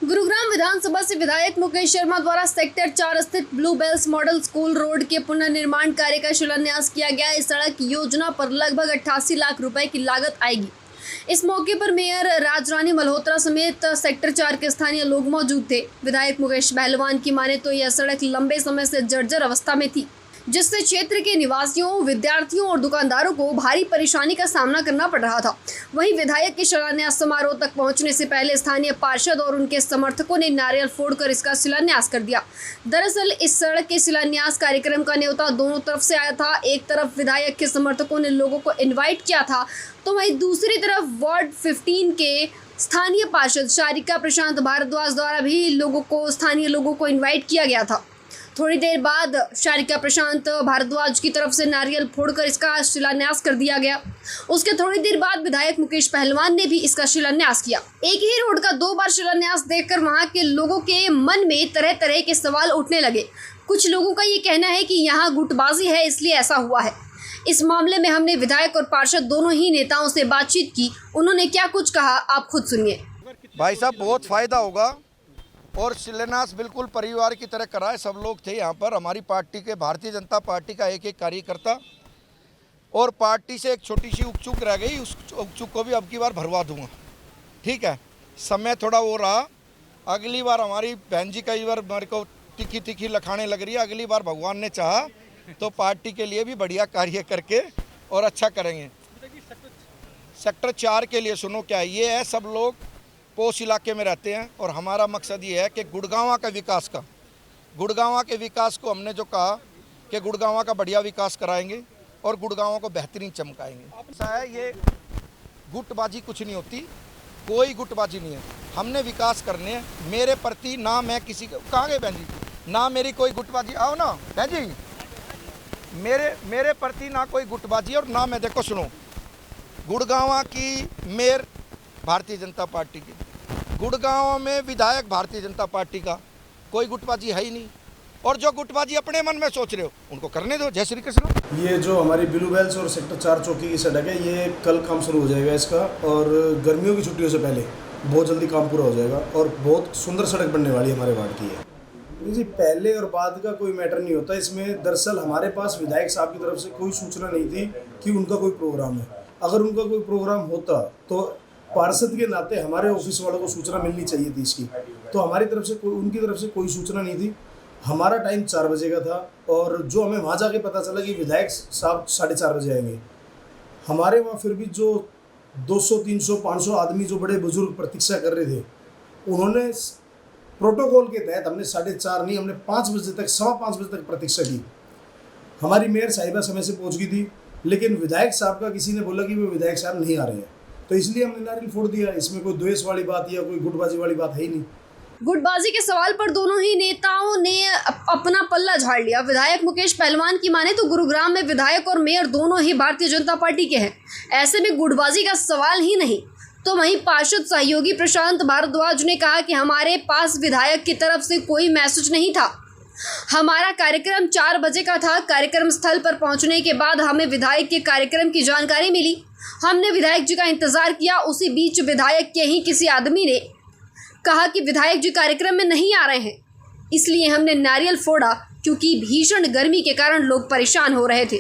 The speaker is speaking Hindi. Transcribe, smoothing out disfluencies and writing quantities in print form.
गुरुग्राम विधानसभा से विधायक मुकेश शर्मा द्वारा सेक्टर 4 स्थित blue bells model school road के पुनर्निर्माण कार्य का शिलान्यास किया गया। इस सड़क योजना पर लगभग 88 लाख रुपए की लागत आएगी। इस मौके पर मेयर राजरानी मल्होत्रा समेत सेक्टर 4 के स्थानीय लोग मौजूद थे। विधायक मुकेश पहलवान की माने तो यह सड़क लंबे समय से जर्जर अवस्था में थी, जिससे क्षेत्र के निवासियों, विद्यार्थियों और दुकानदारों को भारी परेशानी का सामना करना पड़ रहा था। वहीं विधायक के शिलान्यास समारोह तक पहुंचने से पहले स्थानीय पार्षद और उनके समर्थकों ने नारियल फोड़कर इसका शिलान्यास कर दिया। दरअसल इस सड़क के शिलान्यास कार्यक्रम का न्योता दोनों तरफ से आया था। एक तरफ विधायक के समर्थकों ने लोगों को इन्वाइट किया था, तो वहीं दूसरी तरफ वार्ड 15 के स्थानीय पार्षद शारिका प्रशांत भारद्वाज द्वारा भी स्थानीय लोगों को इन्वाइट किया गया था। थोड़ी देर बाद शारिका प्रशांत भारद्वाज की तरफ से नारियल फोड़कर इसका शिलान्यास कर दिया गया। उसके थोड़ी देर बाद विधायक मुकेश पहलवान ने भी इसका शिलान्यास किया। एक ही रोड का 2 बार शिलान्यास देखकर वहां के लोगों के मन में तरह तरह के सवाल उठने लगे। कुछ लोगों का ये कहना है कि यहाँ गुटबाजी है, इसलिए ऐसा हुआ है। इस मामले में हमने विधायक और पार्षद दोनों ही नेताओं से बातचीत की। उन्होंने क्या कुछ कहा, आप खुद सुनिए। भाई साहब, बहुत फायदा होगा और शिलान्यास बिल्कुल परिवार की तरह कराए। सब लोग थे यहाँ पर, हमारी पार्टी के, भारतीय जनता पार्टी का एक कार्यकर्ता, और पार्टी से एक छोटी सी उपचूक रह गई, उस उपचूक को भी अब की बार भरवा दूंगा। ठीक है, समय थोड़ा वो रहा। अगली बार हमारी बहन जी कई बार मेरे को तिखी तिखी लखाने लग रही है। अगली बार भगवान ने चाहा तो पार्टी के लिए भी बढ़िया कार्य करके और अच्छा करेंगे। सेक्टर 4 के लिए सुनो क्या ये है, सब लोग पोस्ट इलाके में रहते हैं और हमारा मकसद ये है कि गुड़गांव के विकास को हमने जो कहा कि गुड़गांव का बढ़िया विकास कराएंगे और गुड़गांव को बेहतरीन चमकाएंगे। ऐसा है, ये गुटबाजी कुछ नहीं होती, कोई गुटबाजी नहीं है। हमने विकास करने हैं। मेरे प्रति ना मैं किसी को, कहाँ गए बहन जी, ना मेरी कोई गुटबाजी, आओ ना बहन जी, मेरे प्रति ना कोई गुटबाजी और ना मैं, देखो सुनो, गुड़गांव की मेयर भारतीय जनता पार्टी की, गुड़गांव में विधायक भारतीय जनता पार्टी का, कोई गुटबाजी है ही नहीं। और जो गुटबाजी अपने मन में सोच रहे हो उनको करने दो। जय श्री कृष्ण। ये जो हमारी ब्लू बेल्स और सेक्टर 4 चौकी की सड़क है, ये कल काम शुरू हो जाएगा इसका, और गर्मियों की छुट्टियों से पहले बहुत जल्दी काम पूरा हो जाएगा और बहुत सुंदर सड़क बनने वाली हमारे वार्ड की है जी। पहले और बाद का कोई मैटर नहीं होता इसमें। दरअसल हमारे पास विधायक साहब की तरफ से कोई सूचना नहीं थी कि उनका कोई प्रोग्राम है। अगर उनका कोई प्रोग्राम होता तो पार्षद के नाते हमारे ऑफिस वालों को सूचना मिलनी चाहिए थी इसकी, तो हमारी तरफ से उनकी तरफ से कोई सूचना नहीं थी। हमारा टाइम 4 बजे का था और जो हमें वहाँ जाके पता चला कि विधायक साहब 4:30 बजे आएंगे। हमारे वहाँ फिर भी जो 200, 300, 500 आदमी जो बड़े बुजुर्ग प्रतीक्षा कर रहे थे, उन्होंने प्रोटोकॉल के तहत, हमने 4:30 नहीं, हमने 5 बजे तक, 5:15 बजे तक प्रतीक्षा की। हमारी मेयर साहिबा समय से पहुँच गई थी, लेकिन विधायक साहब का किसी ने बोला कि वो विधायक साहब नहीं आ रहे हैं, तो इसलिए हमने नारियल फोड़ दिया। इसमें कोई द्वेष वाली बात या कोई गुटबाजी वाली बात है ही नहीं। गुटबाजी के सवाल पर दोनों ही नेताओं ने अपना पल्ला झाड़ लिया। विधायक मुकेश पहलवान की माने तो गुरुग्राम में विधायक और मेयर दोनों ही भारतीय जनता पार्टी के हैं, ऐसे में गुटबाजी का सवाल ही नहीं। तो वहीं पार्षद सहयोगी प्रशांत भारद्वाज ने कहा कि हमारे पास विधायक की तरफ से कोई मैसेज नहीं था। हमारा कार्यक्रम 4 बजे का था। कार्यक्रम स्थल पर पहुंचने के बाद हमें विधायक के कार्यक्रम की जानकारी मिली। हमने विधायक जी का इंतजार किया। उसी बीच विधायक के ही किसी आदमी ने कहा कि विधायक जी कार्यक्रम में नहीं आ रहे हैं, इसलिए हमने नारियल फोड़ा, क्योंकि भीषण गर्मी के कारण लोग परेशान हो रहे थे।